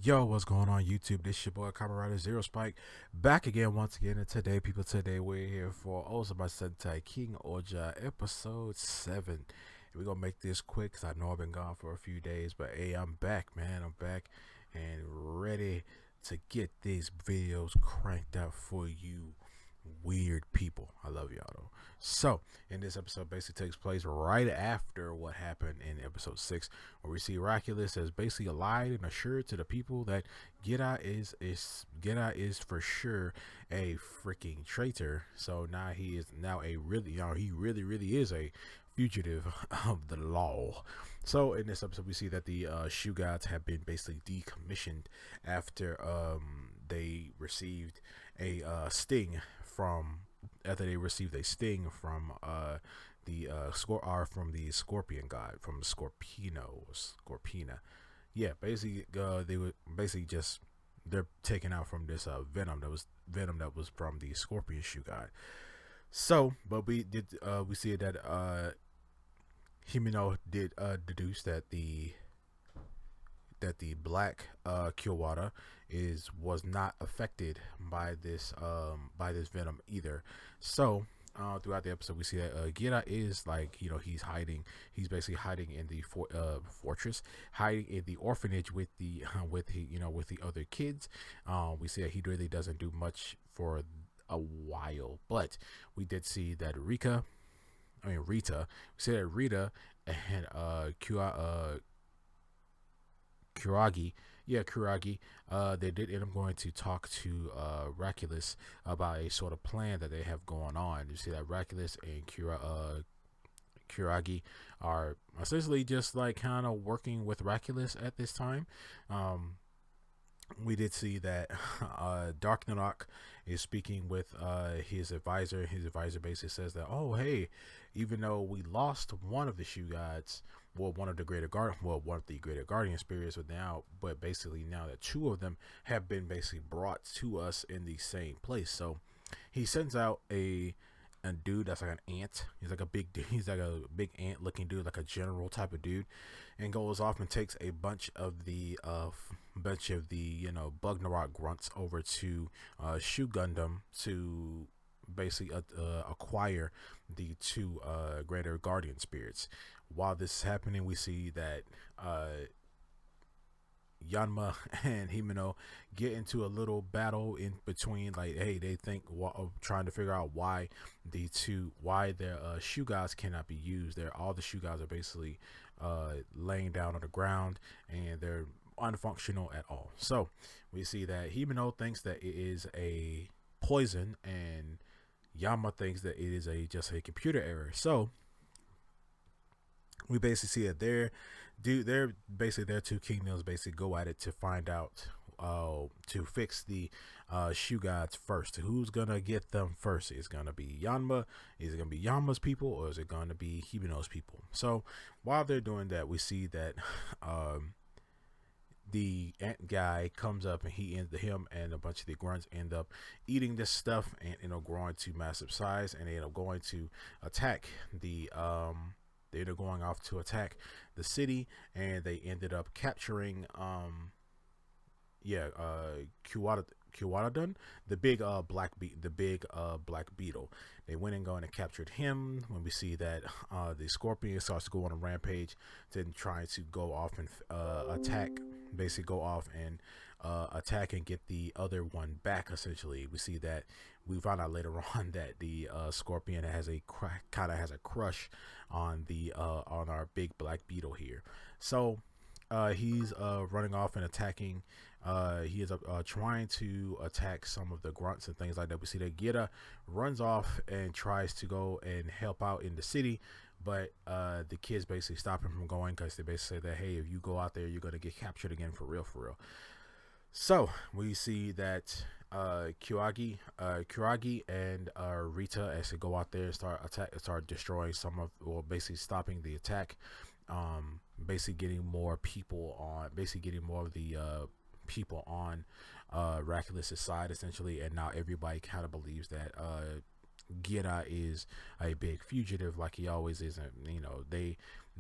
Yo, what's going on YouTube? This your boy Kamen Zero Spike back again once again, and today we're here for Ohsama Sentai King-Ohger episode 7. And we're gonna make this quick because I know I've been gone for a few days, but hey, I'm back, man. I'm back and ready to get these videos cranked out for you weird people. I love y'all though. So, in this episode basically takes place right after what happened in episode 6, where we see Raculus has basically lied and assured to the people that Gira is for sure a freaking traitor. So now he is now a really, he really is a fugitive of the law. So in this episode we see that the shoe gods have been basically decommissioned after they received a sting from from the scorpion god, from Scorpina. Yeah, basically they were basically just they're taken out from this venom that was from the scorpion shoe god. So but we see that Himeno did deduce that the black Kyowatta was not affected by this venom either. So throughout the episode we see that Gira is he's basically hiding in the fortress, hiding in the orphanage with the with the other kids. We see that he really doesn't do much for a while, but we did see that Rita, we see that Rita and Kuragi, they did end up going to talk to Raculus about a sort of plan that they have going on. You see that Raculus and Kuragi are essentially just like kind of working with Raculus at this time. We did see that Dark Nanok is speaking with his advisor. His advisor basically says that, oh hey, even though we lost one of the shoe gods, one of the greater guardian spirits, but basically now that two of them have been basically brought to us in the same place. So he sends out a dude that's like an ant. He's like a big dude. He's like a big ant looking dude, like a general type of dude, and goes off and takes a bunch of the Bugnarok grunts over to Shoe Gundam to basically acquire the two greater guardian spirits. While this is happening, we see that Yanma and Himeno get into a little battle in between. Like, hey, they think of trying to figure out why their shoe gods cannot be used. All the shoe gods are basically laying down on the ground and they're unfunctional at all. So we see that Himeno thinks that it is a poison and Yama thinks that it is just a computer error. So we basically see that their two kingdoms basically go at it to find out to fix the shoe gods first. Who's gonna get them first? Is it gonna be Yanma? Is it gonna be Yama's people, or is it gonna be Himeno's people? So while they're doing that, we see that the ant guy comes up and him and a bunch of the grunts end up eating this stuff and growing to massive size, and they end up going to attack they're going off to attack the city, and they ended up capturing Kyowatta, the big black beetle. They went and gone and captured him. When we see that the scorpion starts to go on a rampage, then trying to go off and attack and get the other one back. Essentially, we see that we find out later on that the scorpion has a crush on on our big black beetle here. So he's running off and attacking. He is trying to attack some of the grunts and things like that. We see that Gira runs off and tries to go and help out in the city, but the kids basically stop him from going because they basically say that, hey, if you go out there, you're going to get captured again for real. So we see that Kuragi and Rita actually go out there and start destroying basically stopping the attack, basically getting more of the people on Raculus's side essentially, and now everybody kind of believes that Gira is a big fugitive like he always is, and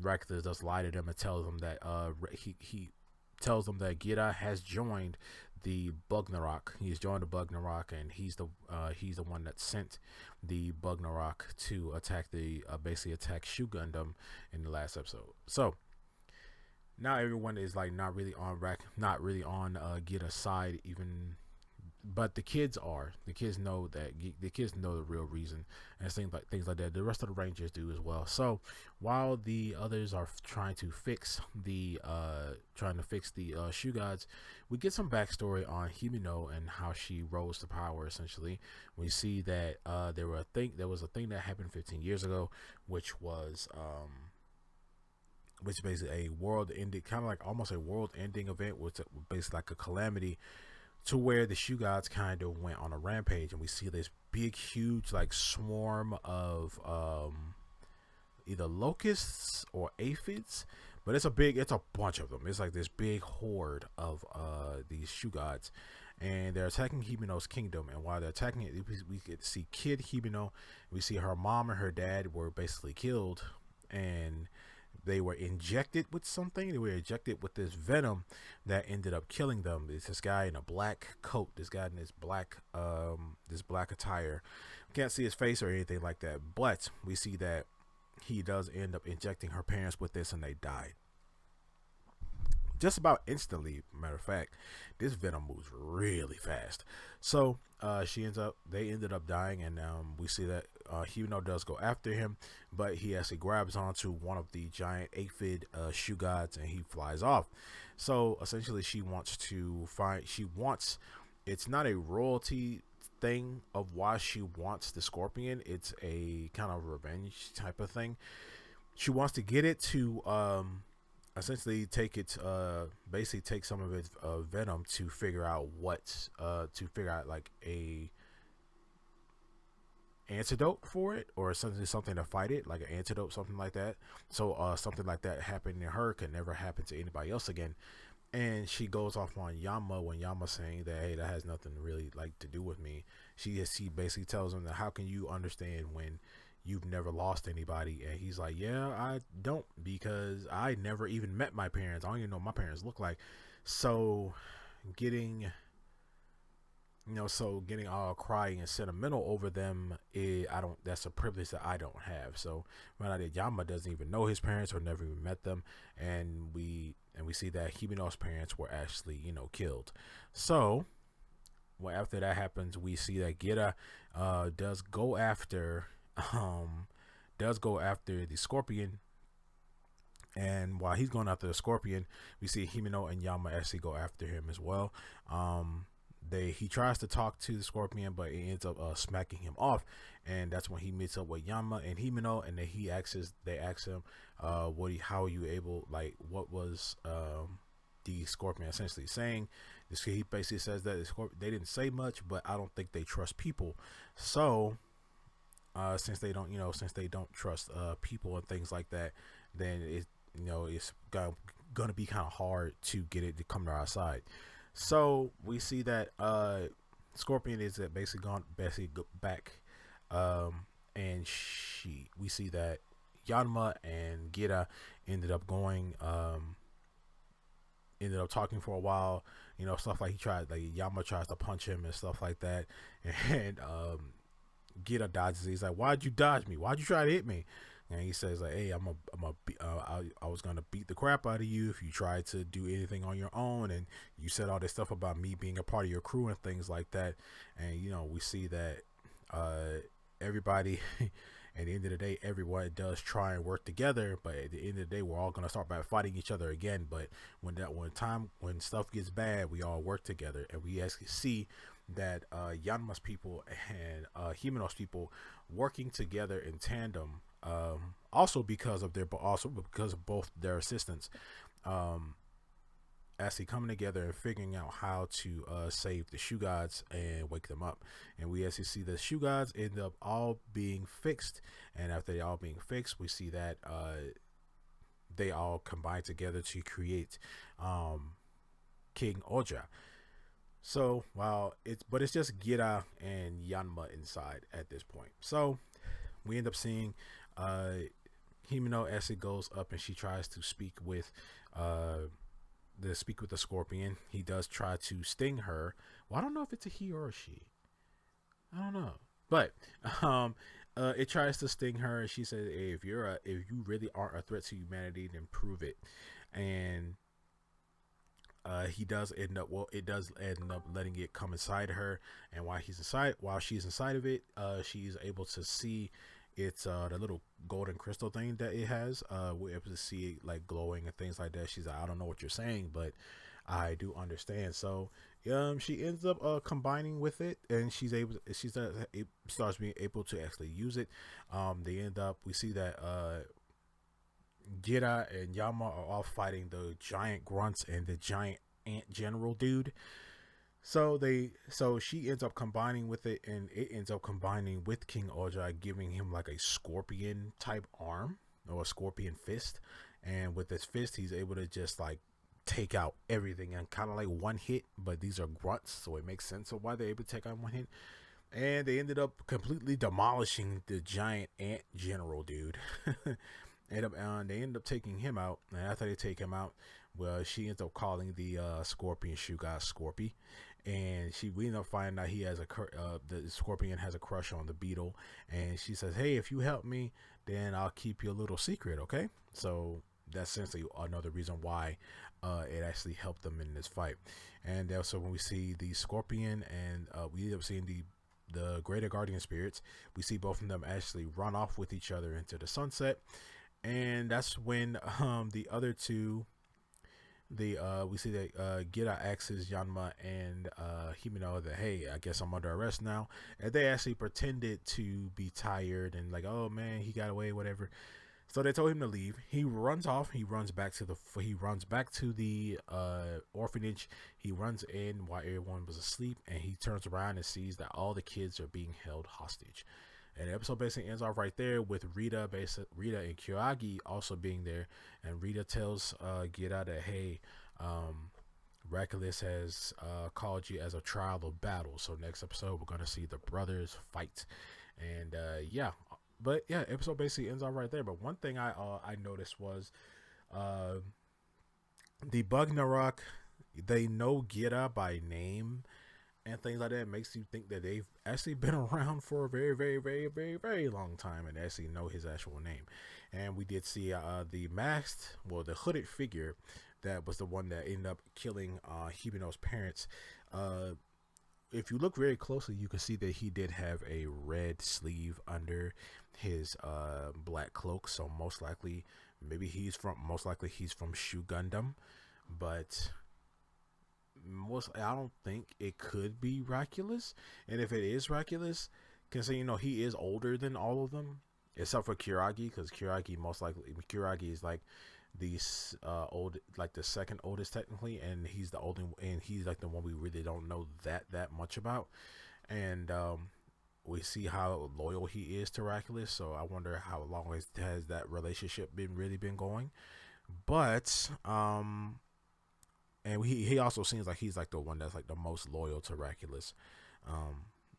Raculus does lie to them and tells them that he tells them that Gira has joined the Bugnarok. He's joined the Bugnarok, and he's the one that sent the Bugnarok to attack the basically attack Shu Gundam in the last episode. So now everyone is like not really on Gita's side, even, but the kids are. The kids know that the kids know the real reason, and things like that. The rest of the Rangers do as well. So while the others are trying to fix the Shoe Gods, we get some backstory on Himino and how she rose to power. Essentially, we see that there was a thing that happened 15 years ago, which was which basically a world ending, kind of like almost a world ending event, was basically like a calamity, to where the Shoe Gods kind of went on a rampage, and we see this big, huge, like swarm of either locusts or aphids, but it's a bunch of them. It's like this big horde of these Shoe Gods, and they're attacking Himeno's kingdom. And while they're attacking it, we get to see Kid Himeno. We see her mom and her dad were basically killed, and they were injected with something. They were injected with this venom that ended up killing them. It's this guy in a black coat. This guy in this black attire. Can't see his face or anything like that, but we see that he does end up injecting her parents with this, and they died just about instantly. Matter of fact, this venom moves really fast. So they ended up dying, and we see that Hino does go after him, but he actually grabs onto one of the giant aphid Shoe Gods, and he flies off. So essentially, it's not a royalty thing of why she wants the scorpion. It's a kind of revenge type of thing. She wants to get it to essentially basically take some of its venom to figure out like a antidote for it, or something to fight it, like an antidote, something like that. So something like that happened to her can never happen to anybody else again. And she goes off on Yama when Yama's saying that, hey, that has nothing really like to do with me. She basically tells him that, how can you understand when you've never lost anybody? And he's like, yeah, I don't, because I never even met my parents. I don't even know what my parents look like. So getting all crying and sentimental over them, that's a privilege that I don't have. So right now, Yama doesn't even know his parents or never even met them, and we see that Himeno's parents were actually killed. So after that happens, we see that Gira does go after the scorpion. And while he's going after the scorpion, we see Himeno and Yama actually go after him as well. He tries to talk to the scorpion, but it ends up smacking him off, and that's when he meets up with Yama and Himeno, and then they ask him, how are you able, like, what was the scorpion essentially saying? He basically says that they didn't say much, but I don't think they trust people. So since they don't trust people and things like that, then it's gonna be kind of hard to get it to come to our side. So we see that Scorpion is basically gone back, and we see that Yanma and Gira ended up talking for a while, stuff like Yama tries to punch him and stuff like that, and Gira dodges. He's like, why'd you dodge me? Why'd you try to hit me? And he says like, hey, I was gonna beat the crap out of you if you tried to do anything on your own, and you said all this stuff about me being a part of your crew and things like that. And we see that everybody at the end of the day, everyone does try and work together, but at the end of the day, we're all gonna start by fighting each other again. But when stuff gets bad, we all work together, and we actually see that Yanma's people and Himeno's people working together in tandem, also because of both their assistants, actually coming together and figuring out how to save the Shoe Gods and wake them up. And we actually see the Shoe Gods end up all being fixed, and after they all being fixed, we see that they all combine together to create King-Ohger. So it's just Gira and Yanma inside at this point. So we end up seeing Himeno actually goes up, and she tries to speak with to speak with the scorpion. He does try to sting her. Well, I don't know if it's a he or a she. I don't know, but um, it tries to sting her. And she says, hey, if you really are a threat to humanity, then prove it." And he does end up it does end up letting it come inside her, and while she's inside of it, she's able to see it's the little golden crystal thing that it has. We're able to see it like glowing and things like that. She's like, "I don't know what you're saying, but I do understand." So she ends up combining with it, and it starts being able to actually use it. They end up we see that Gira and Yama are all fighting the giant grunts and the giant ant general dude. So she ends up combining with it, and it ends up combining with King-Ohger, giving him like a scorpion type arm or a scorpion fist. And with this fist, he's able to just like take out everything and kind of like one hit. But these are grunts, so it makes sense of why they're able to take out one hit. And they ended up completely demolishing the giant ant general dude. They end up taking him out, and after they take him out, well, she ends up calling the scorpion shoe guy Scorpy, and we end up finding out the scorpion has a crush on the beetle, and she says, "Hey, if you help me, then I'll keep your little secret, okay?" So that's essentially another reason why it actually helped them in this fight. And also when we see the scorpion and we end up seeing the greater guardian spirits, we see both of them actually run off with each other into the sunset. And that's when the other two, we see that Gira axes Yanma and Himeno that, "Hey, I guess I'm under arrest now," and they actually pretended to be tired and like, "Oh man, he got away, whatever." So they told him to leave. He runs off. He runs back to the orphanage. He runs in while everyone was asleep, and he turns around and sees that all the kids are being held hostage. And the episode basically ends off right there with Rita and Kyoagi also being there. And Rita tells Gira that, "Hey, Rakulis has called you as a trial of battle. So next episode, we're going to see the brothers fight." And episode basically ends off right there. But one thing I noticed was the Bugnarok, they know Gira by name and things like that. It makes you think that they've actually been around for a very, very, very, very, very long time and actually know his actual name. And we did see the hooded figure that was the one that ended up killing Hibino's parents. If you look very closely, you can see that he did have a red sleeve under his black cloak. So most likely he's from Shu Gundam, but I don't think it could be Raculus. And if it is Raculus, considering he is older than all of them except for Kuragi, because Kuragi is like the the second oldest technically, and he's the oldest, and he's like the one we really don't know that much about. And we see how loyal he is to Raculus, so I wonder how long has that relationship been going. But and he also seems like he's like the one that's like the most loyal to Raculus.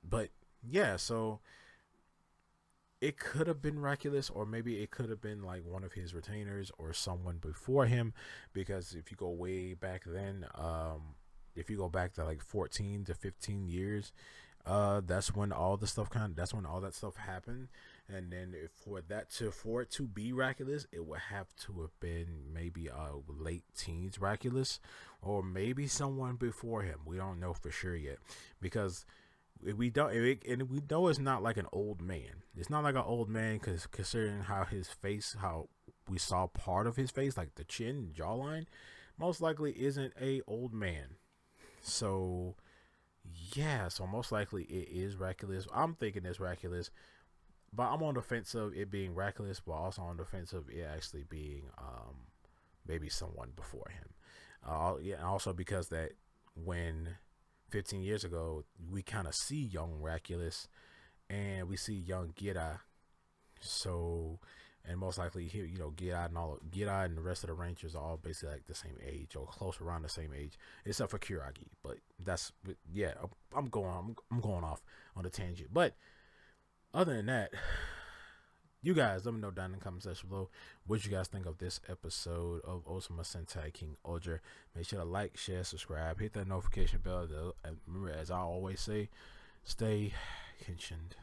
But yeah, so it could have been Raculus, or maybe it could have been like one of his retainers or someone before him, because if you go way back then, if you go back to like 14 to 15 years, that's when all that stuff happened. And then for it to be Raculus, it would have to have been maybe late teens Raculus, or maybe someone before him. We don't know for sure yet, because we know it's not like an old man. It's not like an old man, because considering how we saw part of his face, like the chin, jawline, most likely isn't a old man. So yeah, so most likely it is Raculus. I'm thinking it's Raculus, but I'm on the fence of it being Raculus, but also on the fence of it actually being maybe someone before him. And also because that when 15 years ago, we kind of see young Raculus and we see young Gira. So, and most likely here, Gira and the rest of the Rangers are all basically like the same age or close around the same age, except for Kuragi. But I'm going off on a tangent. But other than that, You guys, let me know down in the comment section below what you guys think of this episode of Ohsama Sentai King-Ohger. Make sure to like, share, subscribe, hit that notification bell. And remember, as I always say, stay kenshined.